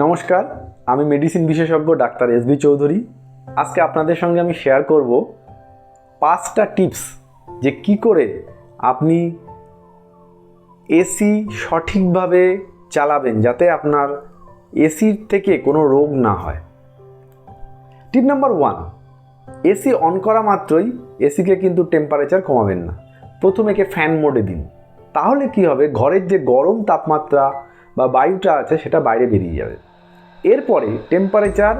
নমস্কার, আমি মেডিসিন বিশেষজ্ঞ ডাক্তার এসবি চৌধুরী। আজকে আপনাদের সঙ্গে আমি শেয়ার করব 5টা টিপস যে কি করে আপনি এসি সঠিকভাবে চালাবেন যাতে আপনার এসির থেকে কোনো রোগ না হয়। টিপ নাম্বার 1, এসি অন করা মাত্রই এসিকে কিন্তু টেম্পারেচার কমাবেন না। প্রথমে একে ফ্যান মোডে দিন, তাহলে কি হবে, ঘরের যে গরম তাপমাত্রা বা বায়ুটা আছে সেটা বাইরে বেরিয়ে যাবে। এরপরে টেম্পারেচার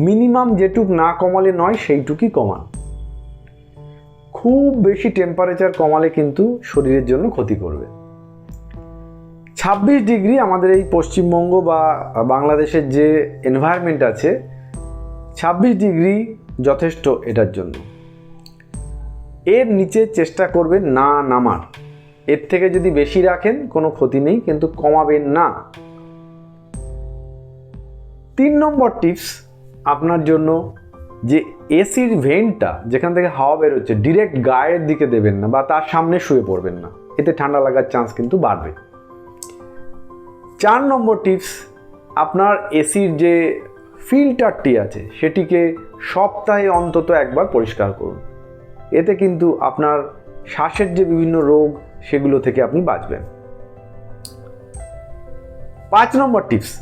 মিনিমাম যেটুক না কমালে নয় সেইটুকুই কমান। খুব বেশি টেম্পারেচার কমালে কিন্তু শরীরের জন্য ক্ষতি করবে। 26 ডিগ্রি আমাদের এই পশ্চিমবঙ্গ বা বাংলাদেশের যে এনভায়রনমেন্ট আছে, 26 ডিগ্রি যথেষ্ট এটার জন্য। এর নিচে চেষ্টা করবেন না নামার। এর থেকে যদি বেশি রাখেন কোনো ক্ষতি নেই, কিন্তু কমাবেন না। 3 নম্বর টিপস আপনার জন্য, যে এসির ভেন্টটা যেখান থেকে হাওয়া বেরোচ্ছে ডিরেক্ট গায়ের দিকে দেবেন না বা তার সামনে শুয়ে পড়বেন না, এতে ঠান্ডা লাগার চান্স কিন্তু বাড়বে। 4 নম্বর টিপস, আপনার এসির যে ফিল্টারটি আছে সেটিকে সপ্তাহে অন্তত একবার পরিষ্কার করুন। এতে কিন্তু আপনার শ্বাসের যে বিভিন্ন রোগ সেগুলো থেকে আপনি বাঁচবেন। 5 নম্বর টিপস,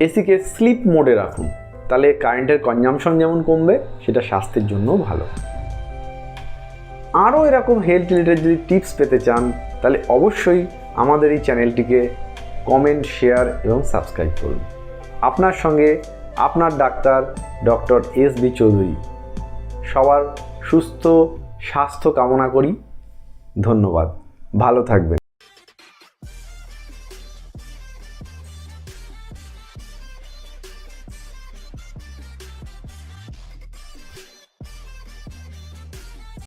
এসিকে স্লিপ মোডে রাখুন, তাহলে কারেন্টের কনজাম্পশন যেমন কমবে, সেটা স্বাস্থ্যের জন্যও ভালো। আরও এরকম হেলথ রিলেটেড যদি টিপস পেতে চান তাহলে অবশ্যই আমাদের এই চ্যানেলটিকে কমেন্ট, শেয়ার এবং সাবস্ক্রাইব করুন। আপনার সঙ্গে আপনার ডাক্তার ডক্টর এসবি চৌধুরী। সবার সুস্থ স্বাস্থ্য কামনা করি। ধন্যবাদ, ভালো থাকবেন।